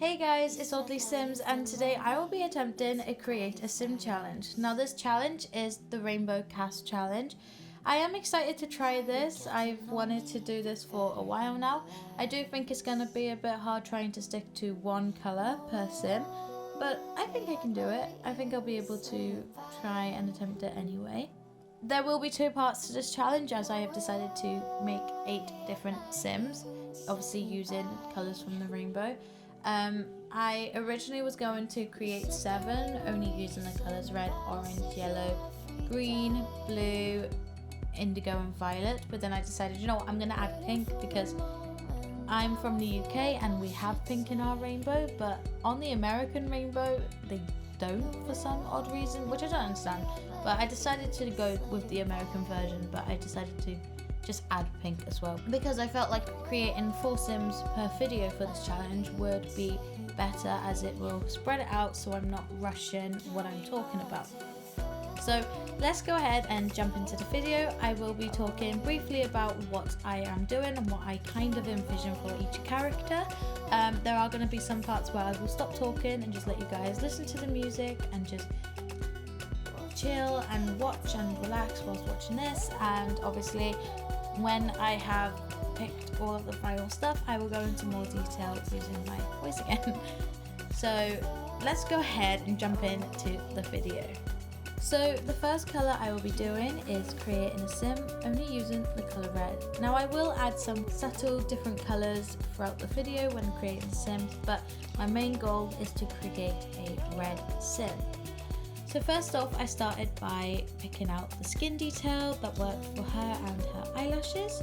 Hey guys, it's Oddly Sims, and today I will be attempting to create a sim challenge. Now this challenge is the Rainbow CAS challenge. I am excited to try this. I've wanted to do this for a while now. I do think it's going to be a bit hard trying to stick to one colour per sim, but I think I can do it. I think I'll be able to try and attempt it anyway. There will be two parts to this challenge, as I have decided to make 8 different sims, obviously using colours from the rainbow. I originally was going to create 7, only using the colours red, orange, yellow, green, blue, indigo and violet, but then I decided, you know what, I'm going to add pink because I'm from the UK and we have pink in our rainbow, but on the American rainbow they don't for some odd reason, which I don't understand. But I decided to go with the American version, but I decided to just add pink as well because I felt like creating 4 sims per video for this challenge would be better, as it will spread it out so I'm not rushing what I'm talking about. So let's go ahead and jump into the video. I will be talking briefly about what I am doing and what I kind of envision for each character. There are going to be some parts where I will stop talking and just let you guys listen to the music and just chill and watch and relax whilst watching this, and obviously when I have picked all of the final stuff I will go into more detail using my voice again. So let's go ahead and jump into the video. So the first colour I will be doing is creating a sim only using the colour red. Now I will add some subtle different colours throughout the video when creating sims, but my main goal is to create a red sim. So first off, I started by picking out the skin detail that worked for her and her eyelashes.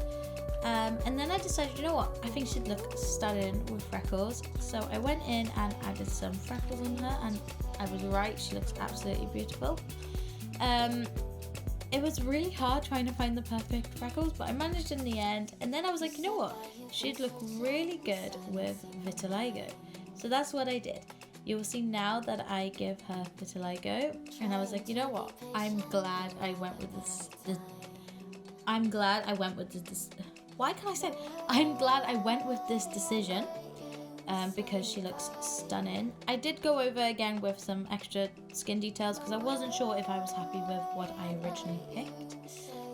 And then I decided, you know what, I think she'd look stunning with freckles. So I went in and added some freckles on her, and I was right, she looks absolutely beautiful. It was really hard trying to find the perfect freckles, but I managed in the end. And then I was like, you know what, she'd look really good with vitiligo. So that's what I did. You will see now that I give her vitiligo, and I was like, you know what? I'm glad I went with this. I'm glad I went with this. Why can't I say? I'm glad I went with this decision, because she looks stunning. I did go over again with some extra skin details because I wasn't sure if I was happy with what I originally picked.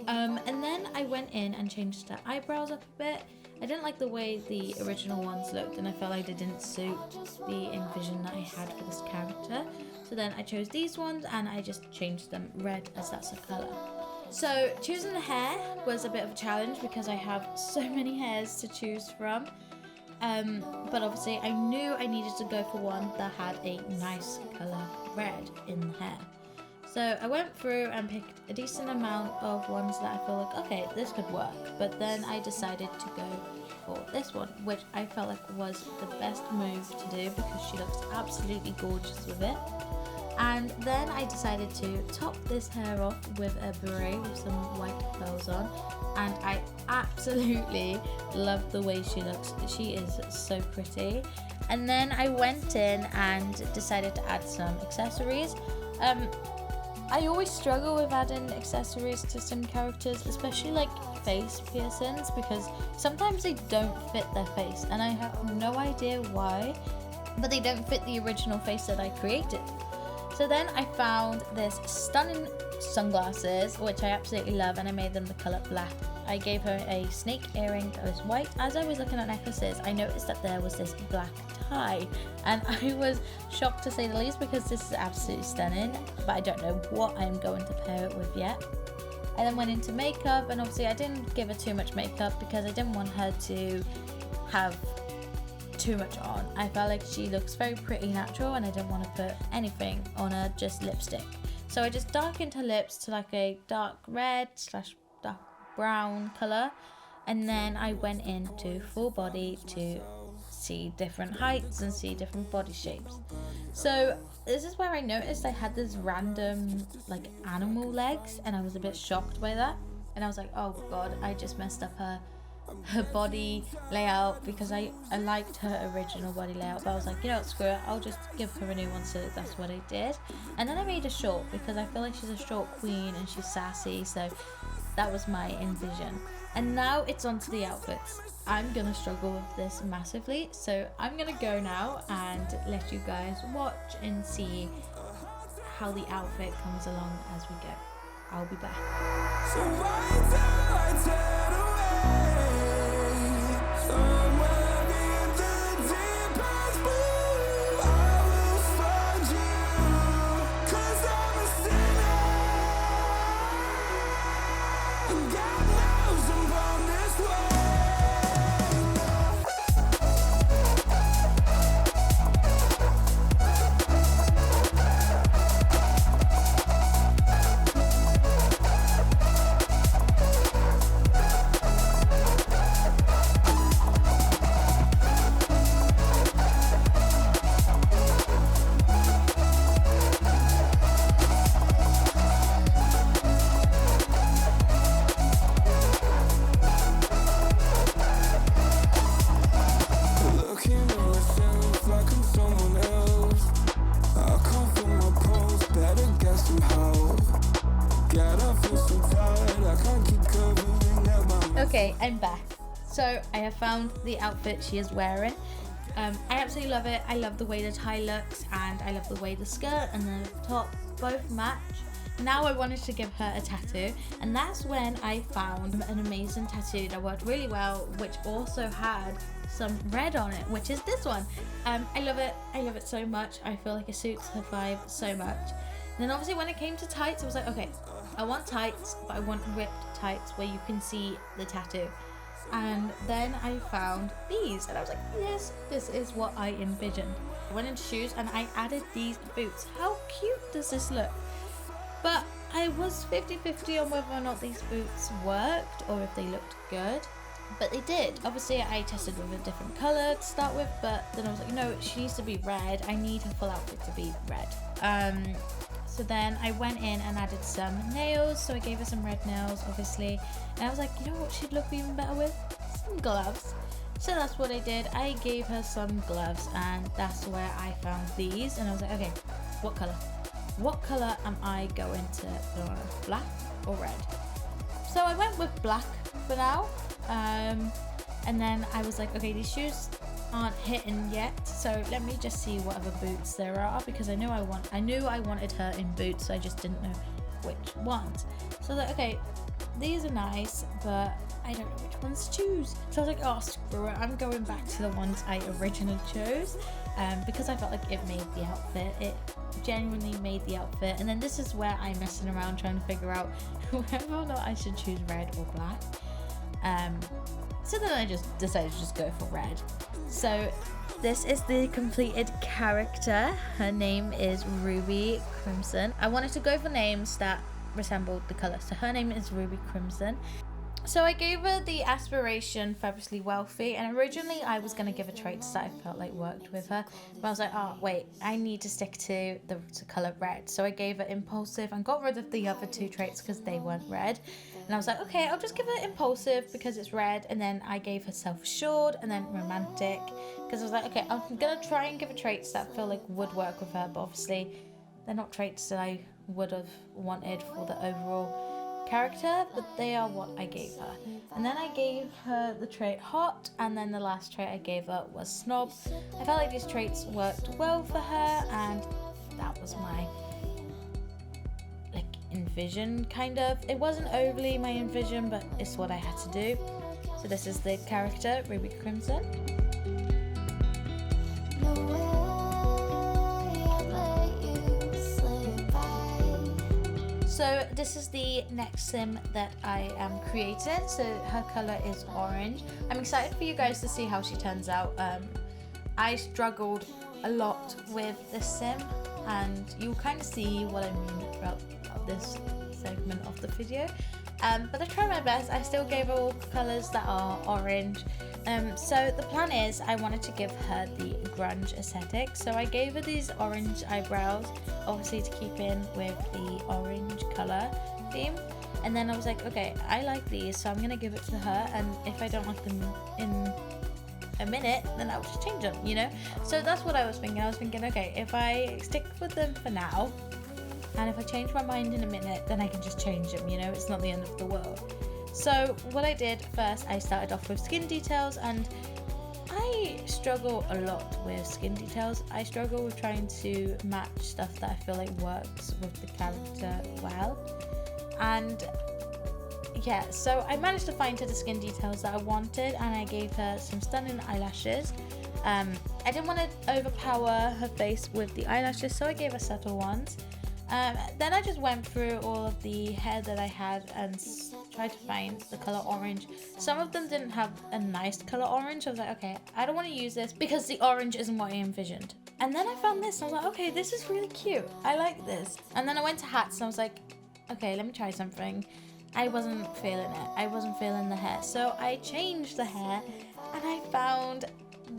And then I went in and changed her eyebrows up a bit. I didn't like the way the original ones looked, and I felt like they didn't suit the envision that I had for this character. So then I chose these ones and I just changed them red, as that's a colour. So choosing the hair was a bit of a challenge because I have so many hairs to choose from. But obviously I knew I needed to go for one that had a nice colour red in the hair. So I went through and picked a decent amount of ones that I feel like, okay, this could work. But then I decided to go for this one, which I felt like was the best move to do because she looks absolutely gorgeous with it. And then I decided to top this hair off with a beret with some white pearls on. And I absolutely love the way she looks. She is so pretty. And then I went in and decided to add some accessories. I always struggle with adding accessories to some characters, especially like face piercings, because sometimes they don't fit their face and I have no idea why, but they don't fit the original face that I created. So then I found this stunning sunglasses, which I absolutely love, and I made them the colour black. I gave her a snake earring that was white. As I was looking at necklaces, I noticed that there was this black tie, and I was shocked to say the least because this is absolutely stunning, but I don't know what I'm going to pair it with yet. I then went into makeup, and obviously I didn't give her too much makeup because I didn't want her to have too much on. I felt like she looks very pretty natural and I didn't want to put anything on her, just lipstick. So I just darkened her lips to like a dark red / dark brown colour, and then I went into full body to see different heights and see different body shapes. So this is where I noticed I had this random like animal legs, and I was a bit shocked by that, and I was like, oh god, I just messed up her body layout because I liked her original body layout, but I was like, you know what, screw it, I'll just give her a new one. So that's what I did. And then I made a short because I feel like she's a short queen and she's sassy, so that was my envision. And now it's on to the outfits. I'm gonna struggle with this massively, so I'm gonna go now and let you guys watch and see how the outfit comes along as we go. I'll be back. So right down, I turn away. Somewhere in the deepest blue, I will find you. 'Cause I'm a sinner, and God knows I'm born this way. Okay, I'm back. So I have found the outfit she is wearing. I absolutely love it. I love the way the tie looks, and I love the way the skirt and the top both match. Now I wanted to give her a tattoo, and that's when I found an amazing tattoo that worked really well, which also had some red on it, which is this one. I love it. I love it so much. I feel like it suits her vibe so much. And then obviously when it came to tights, I was like, okay, I want tights, but I want ripped tights where you can see the tattoo. And then I found these, and I was like, yes, this is what I envisioned. I went into shoes and I added these boots. How cute does this look? But I was 50-50 on whether or not these boots worked or if they looked good. But they did. Obviously I tested with a different colour to start with, but then I was like, no, she needs to be red. I need her full outfit to be red. So then I went in and added some nails. So I gave her some red nails, obviously. And I was like, you know what she'd look even better with? Some gloves. So that's what I did. I gave her some gloves, and that's where I found these. And I was like, okay, what colour? What colour am I going to put on? Black or red? So I went with black for now. And then I was like, okay, these shoes aren't hitting yet, so let me just see what other boots there are, because I knew I wanted her in boots, so I just didn't know which ones. So I was like, okay, these are nice, but I don't know which ones to choose. So I was like, oh, screw it, I'm going back to the ones I originally chose, because I felt like it made the outfit. It genuinely made the outfit. And then this is where I'm messing around trying to figure out whether or not I should choose red or black. So then I just decided to just go for red. So this is the completed character. Her name is Ruby Crimson. I wanted to go for names that resembled the colour. So her name is Ruby Crimson. So I gave her the aspiration fabulously wealthy, and originally I was going to give her traits that I felt like worked with her, but I was like, oh wait, I need to stick to the colour red. So I gave her impulsive and got rid of the other two traits because they weren't red. And I was like, okay, I'll just give her impulsive because it's red. And then I gave her self-assured and then romantic, because I was like, okay, I'm going to try and give her traits that I feel like would work with her, but obviously they're not traits that I would have wanted for the overall character, but they are what I gave her. And then I gave her the trait hot, and then the last trait I gave her was snob. I felt like these traits worked well for her, and that was my envision, kind of. It wasn't overly my envision, but it's what I had to do. So this is the character, Ruby Crimson. So this is the next sim that I am creating. So her colour is orange. I'm excited for you guys to see how she turns out. I struggled a lot with this sim, and you'll kind of see what I mean throughout this segment of the video. But I tried my best. I still gave her all colours that are orange. So the plan is I wanted to give her the grunge aesthetic. So I gave her these orange eyebrows, obviously to keep in with the orange colour theme. And then I was like, okay, I like these, so I'm going to give it to her. And if I don't like them in a minute, then I'll just change them, you know? So that's what I was thinking. I was thinking, okay, if I stick with them for now, and if I change my mind in a minute, then I can just change them, you know? It's not the end of the world. So what I did first, I started off with skin details, and I struggle a lot with skin details. I struggle with trying to match stuff that I feel like works with the character well. And yeah, so I managed to find her the skin details that I wanted, and I gave her some stunning eyelashes. I didn't want to overpower her face with the eyelashes, so I gave her subtle ones. Then I just went through all of the hair that I had and tried to find the color orange. Some of them didn't have a nice color orange. I was like, okay, I don't want to use this because the orange isn't what I envisioned. And then I found this and I was like, okay, this is really cute. I like this. And then I went to hats and I was like, okay, let me try something. I wasn't feeling it. I wasn't feeling the hair. So I changed the hair and I found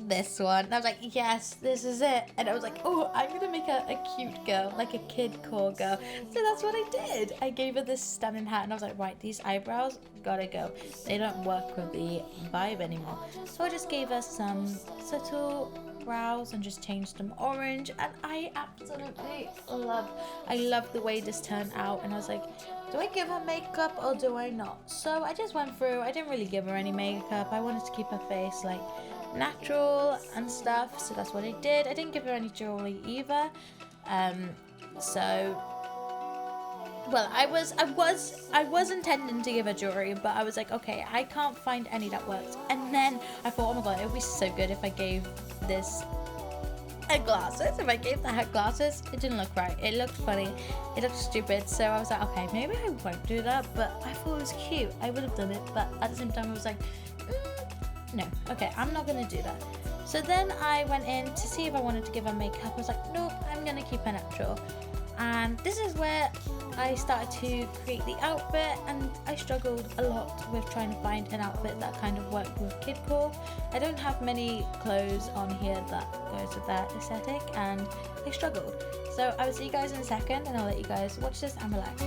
this one. And I was like, yes, this is it. And I was like, oh, I'm gonna make her a cute girl, like a kid core girl. So that's what I did. I gave her this stunning hat and I was like, right, these eyebrows gotta go. They don't work with the vibe anymore. So I just gave her some subtle brows and just changed them orange, and I absolutely love the way this turned out. And I was like, do I give her makeup or do I not? So I just went through. I didn't really give her any makeup. I wanted to keep her face like natural and stuff, so that's what I did. I didn't give her any jewelry either. Well, I was intending to give her jewelry, but I was like, okay, I can't find any that worked. And then I thought, oh my god, it would be so good if I gave this her glasses. If I gave the hat glasses, it didn't look right. It looked funny. It looked stupid. So I was like, okay, maybe I won't do that. But I thought it was cute. I would have done it. But at the same time, I was like, no, okay, I'm not gonna do that. So then I went in to see if I wanted to give her makeup. I was like, nope, I'm gonna keep her natural. And this is where I started to create the outfit, and I struggled a lot with trying to find an outfit that kind of worked with kidcore. I don't have many clothes on here that goes with that aesthetic, and I struggled. So I will see you guys in a second, and I'll let you guys watch this and relax.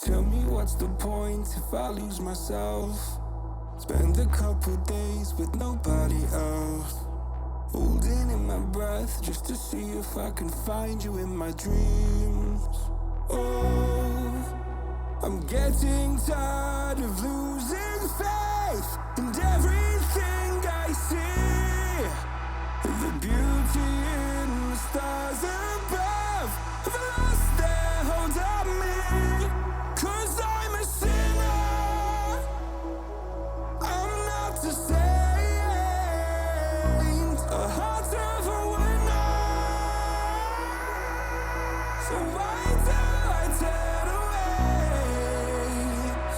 Tell me what's the point if I lose myself? Spend a couple days with nobody else, holding in my breath just to see if I can find you in my dreams. Oh, I'm getting tired of losing faith in everything I see. The beauty in the stars above have lost their hold on me. 'Cause I'm a sinner, I'm not a saint, a heart of a winner. So why do I turn away?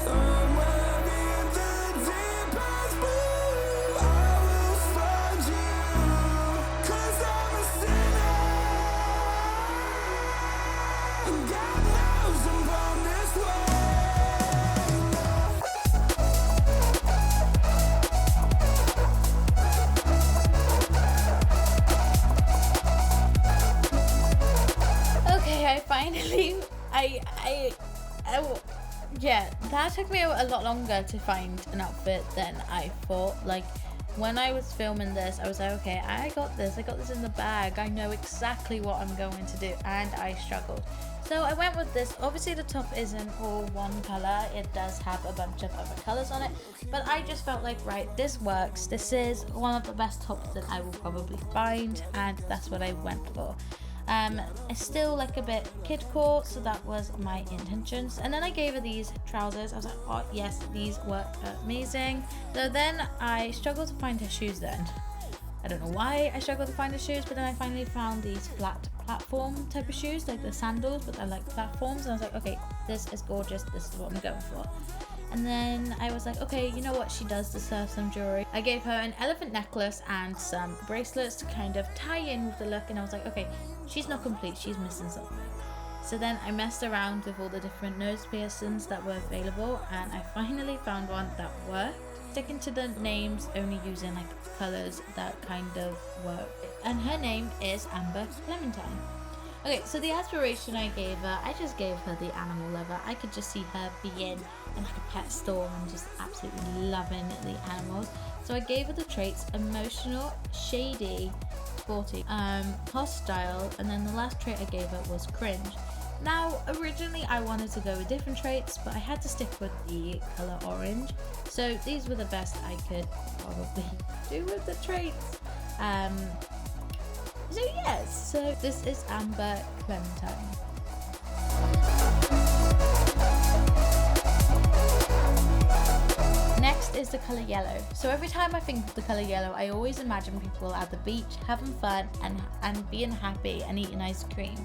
Somewhere in the deepest blue, I will find you. 'Cause I'm a sinner, and God knows I'm born this way. Okay, I finally, yeah, that took me a lot longer to find an outfit than I thought. Like, when I was filming this, I was like, okay, I got this in the bag. I know exactly what I'm going to do, and I struggled. So I went with this. Obviously the top isn't all one color. It does have a bunch of other colors on it, but I just felt like, right, this works. This is one of the best tops that I will probably find, and that's what I went for. It's still like a bit kidcore, so that was my intentions. And then I gave her these trousers. I was like, oh yes, these work amazing. So then I struggled to find her shoes then. I don't know why I struggled to find the shoes, but then I finally found these flat platform type of shoes, like the sandals, but they're like platforms. And I was like, okay, this is gorgeous. This is what I'm going for. And then I was like, okay, you know what? She does deserve some jewelry. I gave her an elephant necklace and some bracelets to kind of tie in with the look. And I was like, okay, she's not complete. She's missing something. So then I messed around with all the different nose piercings that were available, and I finally found one that worked. Sticking to the names, only using like colors that kind of work. And her name is Amber Clementine. Okay, so the aspiration I gave her, I just gave her the animal lover. I could just see her being in like a pet store and just absolutely loving the animals. So I gave her the traits: emotional, shady, sporty, hostile, and then the last trait I gave her was cringe. Now, originally I wanted to go with different traits, but I had to stick with the color orange. So these were the best I could probably do with the traits. So yes, so this is Amber Clementine. Next is the colour yellow. So every time I think of the colour yellow, I always imagine people at the beach having fun and being happy and eating ice cream.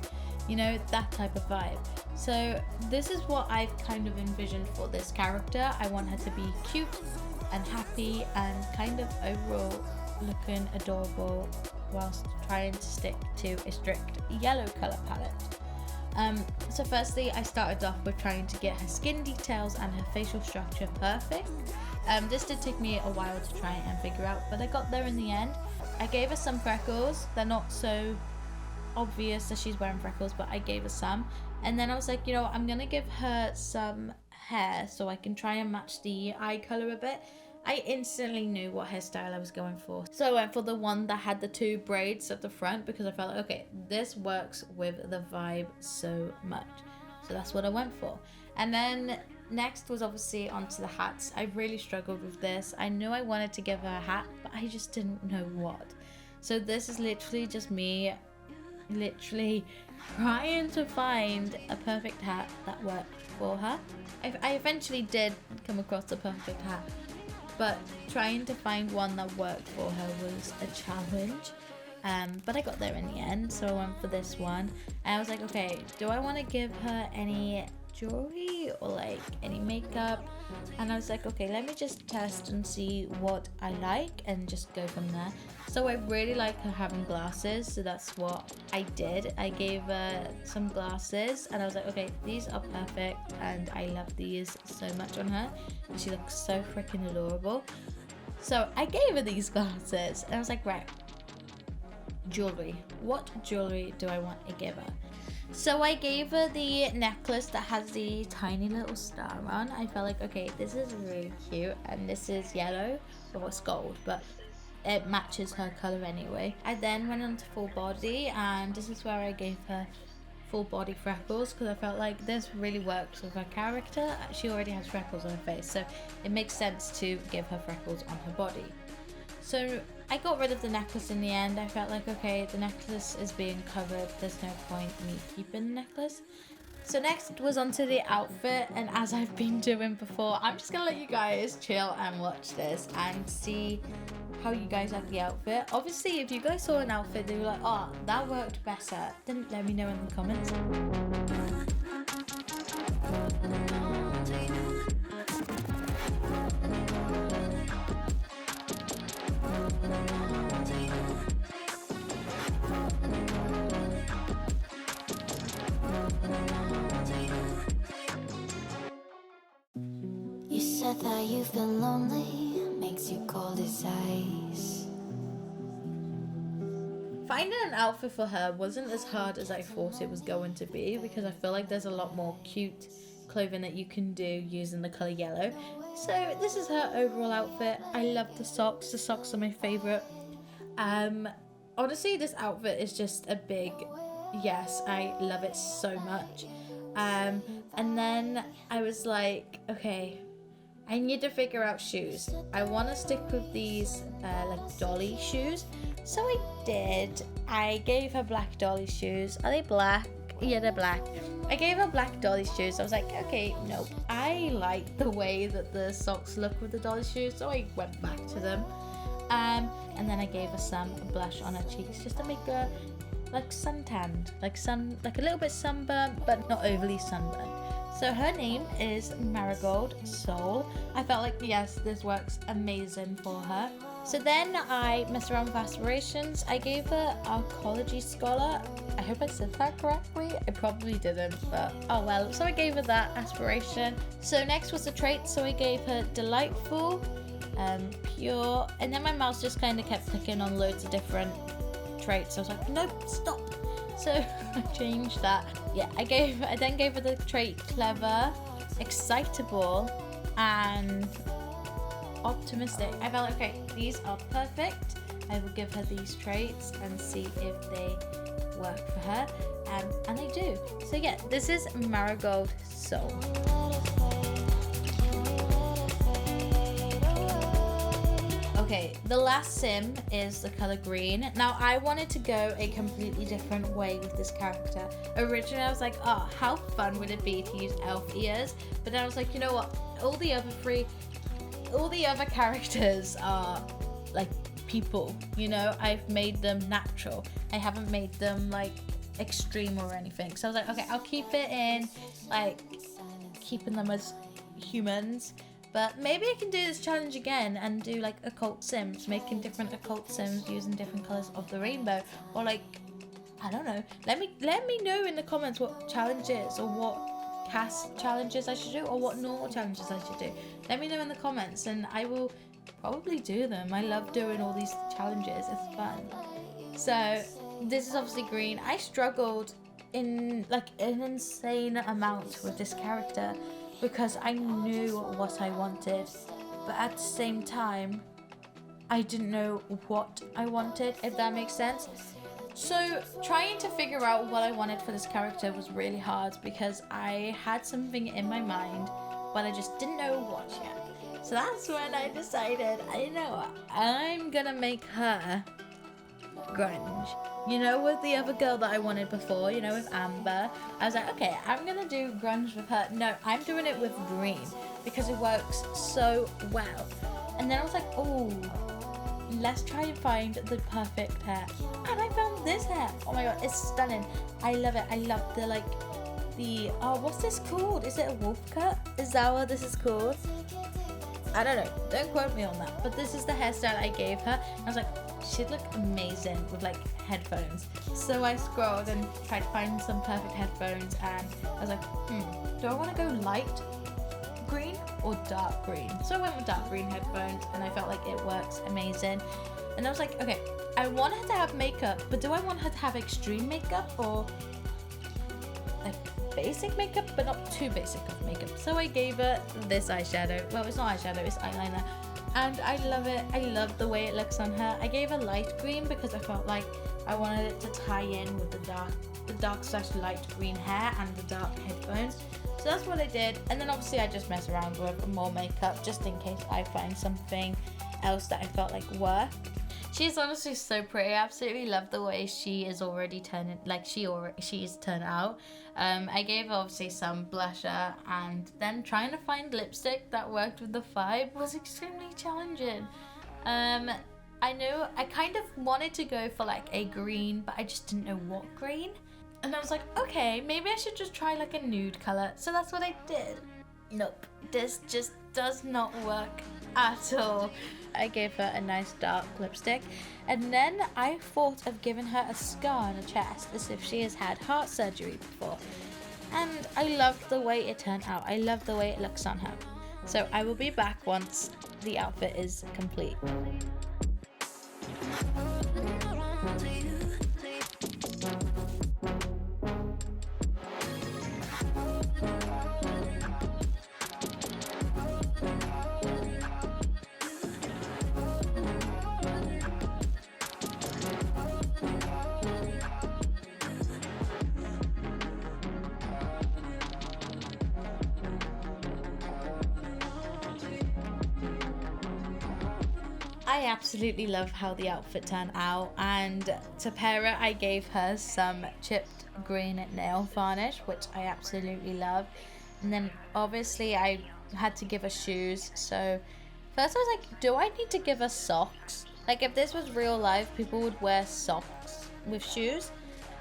You know, that type of vibe. So this is what I've kind of envisioned for this character. I want her to be cute and happy and kind of overall looking adorable whilst trying to stick to a strict yellow colour palette. So firstly, I started off with trying to get her skin details and her facial structure perfect. This did take me a while to try and figure out, but I got there in the end. I gave her some freckles. They're not so obvious that she's wearing freckles, but I gave her some. And then I was like, you know, I'm gonna give her some hair so I can try and match the eye color a bit. I instantly knew what hairstyle I was going for, so I went for the one that had the two braids at the front because I felt like, okay, this works with the vibe so much. So that's what I went for. And then next was obviously onto the hats. I really struggled with this. I knew I wanted to give her a hat, but I just didn't know what. So this is literally just me trying to find a perfect hat that worked for her. I eventually did come across the perfect hat, but trying to find one that worked for her was a challenge. But I got there in the end, so I went for this one. And I was like, okay, do I want to give her any jewelry or like any makeup? And I was like, okay, let me just test and see what I like and just go from there. So I really like her having glasses, so that's what I did. I gave her some glasses and I was like, okay, these are perfect and I love these so much on her. She looks so freaking adorable. So I gave her these glasses and I was like, right, jewelry. What jewelry do I want to give her? So I gave her the necklace that has the tiny little star on. I felt like, okay, this is really cute, and this is yellow, or it's gold, but it matches her color anyway. I then went on to full body, and this is where I gave her full body freckles because I felt like this really works with her character. She already has freckles on her face, so it makes sense to give her freckles on her body. So I got rid of the necklace in the end. I felt like, okay, the necklace is being covered. There's no point me keeping the necklace. So next was onto the outfit, and as I've been doing before, I'm just gonna let you guys chill and watch this and see how you guys like the outfit. Obviously, if you guys saw an outfit that you were like, oh, that worked better, then let me know in the comments. You said that you've been lonely, makes you cold as ice. Finding an outfit for her wasn't as hard as I thought it was going to be because I feel like there's a lot more cute clothing that you can do using the colour yellow. So this is her overall outfit. I love the socks. The socks are my favourite. Honestly, this outfit is just a big yes. I love it so much. And then I was like, okay, I need to figure out shoes. I want to stick with these like dolly shoes. So I did. I gave her black dolly shoes. Are they black? Yeah, they're black. I gave her black dolly shoes. I was like, okay, nope. I like the way that the socks look with the dolly shoes, so I went back to them. And then I gave her some blush on her cheeks just to make her like suntanned, like a little bit sunburnt, but not overly sunburnt. So her name is Marigold Soul. I felt like, yes, this works amazing for her. So then I messed around with aspirations. I gave her Archaeology Scholar. I hope I said that correctly. I probably didn't, but oh well. So I gave her that aspiration. So next was the trait. So I gave her Delightful, Pure, and then my mouse just kind of kept clicking on loads of different traits. So I was like, nope, stop. So I changed that. Yeah, I then gave her the trait Clever, Excitable, and Optimistic. I felt like, okay, these are perfect. I will give her these traits and see if they work for her, and they do. So yeah, this is Marigold Soul. Okay, the last sim is the color green. Now I wanted to go a completely different way with this character. Originally I was like, oh, how fun would it be to use elf ears? But then I was like, you know what? All the other characters are like people, you know? I've made them natural. I haven't made them like extreme or anything. So I was like, okay, I'll keep it in like keeping them as humans. But maybe I can do this challenge again and do like occult sims, making different occult sims using different colors of the rainbow, or like, I don't know. Let me know in the comments what challenges or what CAS challenges I should do, or what normal challenges I should do. Let me know in the comments and I will probably do them. I love doing all these challenges. It's fun. So this is obviously green. I struggled in like an insane amount with this character, because I knew what I wanted, but at the same time, I didn't know what I wanted, if that makes sense. So trying to figure out what I wanted for this character was really hard, because I had something in my mind, but I just didn't know what yet. So that's when I decided, I know what, I'm gonna make her grunge. You know, with the other girl that I wanted before, you know, with Amber, I was like, okay, I'm gonna do grunge with her. No, I'm doing it with green because it works so well. And then I was like, oh, let's try and find the perfect hair. And I found this hair. Oh my god, it's stunning. I love it. I love oh, what's this called? Is it a wolf cut? Is that what this is called? I don't know. Don't quote me on that. But this is the hairstyle I gave her. I was like, she'd look amazing with like headphones. So I scrolled and tried to find some perfect headphones, and I was like, do I want to go light green or dark green? So I went with dark green headphones, and I felt like it works amazing. And I was like, okay, I want her to have makeup, but do I want her to have extreme makeup or like basic makeup, but not too basic of makeup? So I gave her this eyeshadow. Well, it's not eyeshadow, it's eyeliner. And I love it. I love the way it looks on her. I gave her light green because I felt like I wanted it to tie in with the dark slash light green hair and the dark headphones. So that's what I did. And then obviously I just mess around with more makeup just in case I find something else that I felt like worked. She's honestly so pretty. I absolutely love the way she is already turning, like she's turned out. I gave her obviously some blusher, and then trying to find lipstick that worked with the vibe was extremely challenging. I know I kind of wanted to go for like a green, but I just didn't know what green. And I was like, okay, maybe I should just try like a nude color. So that's what I did. Nope, this just does not work at all. I gave her a nice dark lipstick, and then I thought of giving her a scar on her chest as if she has had heart surgery before. And I loved the way it turned out. I love the way it looks on her. So I will be back once the outfit is complete. I absolutely love how the outfit turned out, and to pair it I gave her some chipped green nail varnish, which I absolutely love. And then obviously I had to give her shoes. So first I was like, do I need to give her socks? Like if this was real life, people would wear socks with shoes.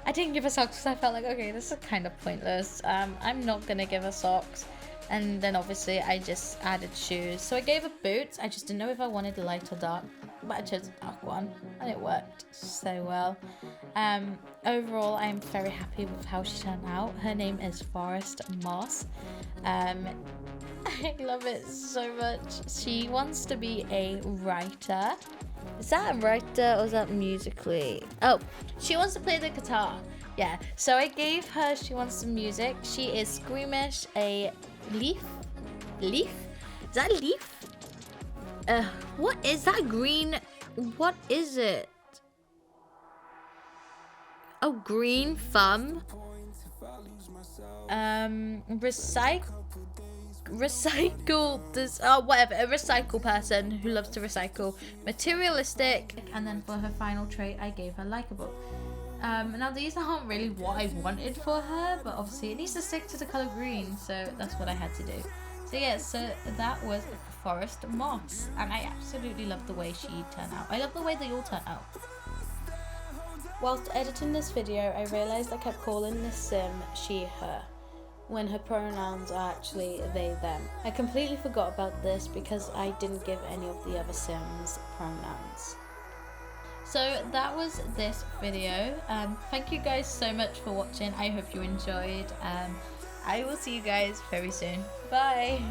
I didn't give her socks because I felt like, okay, this is kind of pointless. I'm not gonna give her socks. And then obviously I just added shoes. So I gave her boots. I just didn't know if I wanted light or dark. but I chose a dark one and it worked so well. Overall, I'm very happy with how she turned out. Her name is Forest Moss. I love it so much. She wants to be a writer. Is that a writer or is that musically? Oh, she wants to play the guitar. Yeah, so I gave her, she wants some music. She is squeamish, a leaf? Leaf? Is that a leaf? What is that green? What is it? Oh, green thumb. Recycle this, whatever, a recycle person who loves to recycle. Materialistic. And then for her final trait, I gave her likable. Now these aren't really what I wanted for her, but obviously it needs to stick to the color green, so that's what I had to do. So yeah, so that was Forest Moss, and I absolutely love the way she turned out. I love the way they all turn out. Whilst editing this video, I realised I kept calling this sim she, her, when her pronouns are actually they, them. I completely forgot about this because I didn't give any of the other sims pronouns. So that was this video. Thank you guys so much for watching. I hope you enjoyed. I will see you guys very soon. Bye.